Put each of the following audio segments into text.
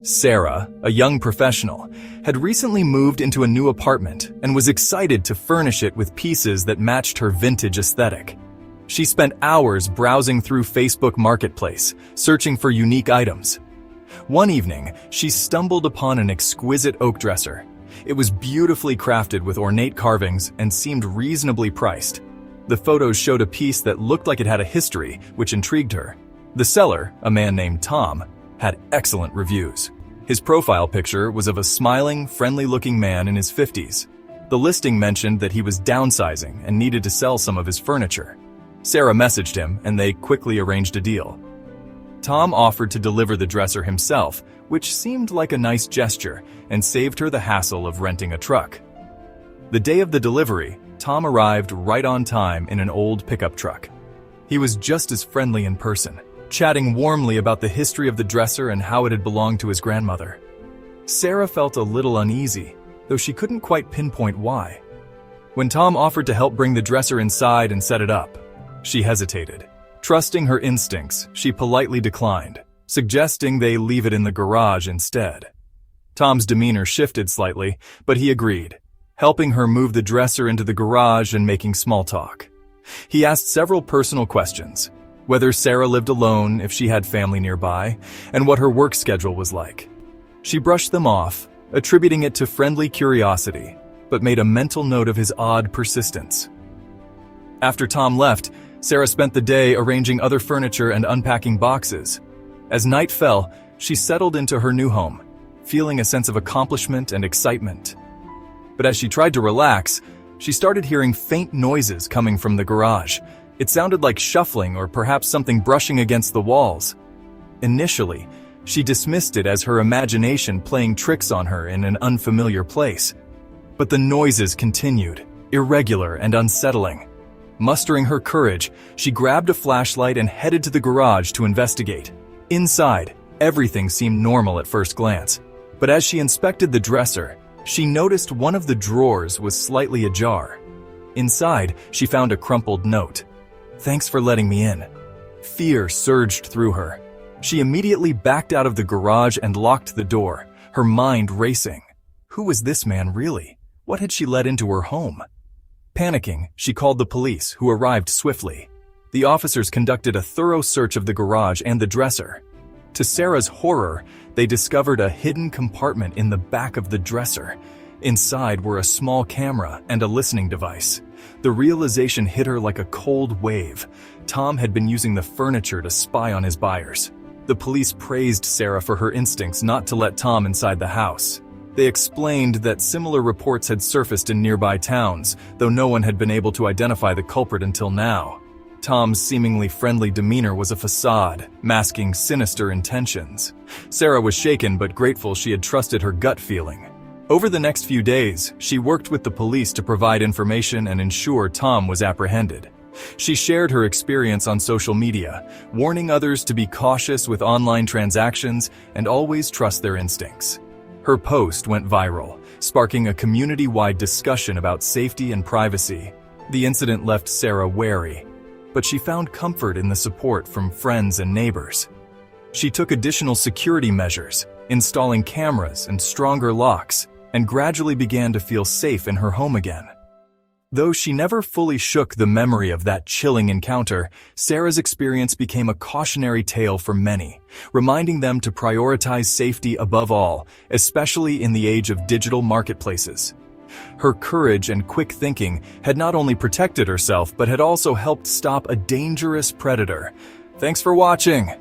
Sarah, a young professional, had recently moved into a new apartment and was excited to furnish it with pieces that matched her vintage aesthetic. She spent hours browsing through Facebook Marketplace, searching for unique items. One evening, she stumbled upon an exquisite oak dresser. It was beautifully crafted with ornate carvings and seemed reasonably priced. The photos showed a piece that looked like it had a history, which intrigued her. The seller, a man named Tom, had excellent reviews. His profile picture was of a smiling, friendly-looking man in his 50s. The listing mentioned that he was downsizing and needed to sell some of his furniture. Sarah messaged him, and they quickly arranged a deal. Tom offered to deliver the dresser himself, which seemed like a nice gesture and saved her the hassle of renting a truck. The day of the delivery, Tom arrived right on time in an old pickup truck. He was just as friendly in person, chatting warmly about the history of the dresser and how it had belonged to his grandmother. Sarah felt a little uneasy, though she couldn't quite pinpoint why. When Tom offered to help bring the dresser inside and set it up, she hesitated. Trusting her instincts, she politely declined, suggesting they leave it in the garage instead. Tom's demeanor shifted slightly, but he agreed, helping her move the dresser into the garage and making small talk. He asked several personal questions: whether Sarah lived alone, if she had family nearby, and what her work schedule was like. She brushed them off, attributing it to friendly curiosity, but made a mental note of his odd persistence. After Tom left, Sarah spent the day arranging other furniture and unpacking boxes. As night fell, she settled into her new home, feeling a sense of accomplishment and excitement. But as she tried to relax, she started hearing faint noises coming from the garage. It sounded like shuffling or perhaps something brushing against the walls. Initially, she dismissed it as her imagination playing tricks on her in an unfamiliar place. But the noises continued, irregular and unsettling. Mustering her courage, she grabbed a flashlight and headed to the garage to investigate. Inside, everything seemed normal at first glance. But as she inspected the dresser, she noticed one of the drawers was slightly ajar. Inside, she found a crumpled note. "Thanks for letting me in." Fear surged through her. She immediately backed out of the garage and locked the door, her mind racing. Who was this man really? What had she let into her home? Panicking, she called the police, who arrived swiftly. The officers conducted a thorough search of the garage and the dresser. To Sarah's horror, they discovered a hidden compartment in the back of the dresser. Inside were a small camera and a listening device. The realization hit her like a cold wave. Tom had been using the furniture to spy on his buyers. The police praised Sarah for her instincts not to let Tom inside the house. They explained that similar reports had surfaced in nearby towns, though no one had been able to identify the culprit until now. Tom's seemingly friendly demeanor was a facade, masking sinister intentions. Sarah was shaken but grateful she had trusted her gut feeling. Over the next few days, she worked with the police to provide information and ensure Tom was apprehended. She shared her experience on social media, warning others to be cautious with online transactions and always trust their instincts. Her post went viral, sparking a community-wide discussion about safety and privacy. The incident left Sarah wary, but she found comfort in the support from friends and neighbors. She took additional security measures, installing cameras and stronger locks, and gradually began to feel safe in her home again. Though she never fully shook the memory of that chilling encounter, Sarah's experience became a cautionary tale for many, reminding them to prioritize safety above all, especially in the age of digital marketplaces. Her courage and quick thinking had not only protected herself, but had also helped stop a dangerous predator. Thanks for watching!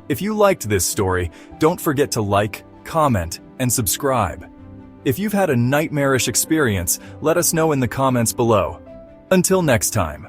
If you liked this story, don't forget to like, comment, and subscribe. If you've had a nightmarish experience, let us know in the comments below. Until next time.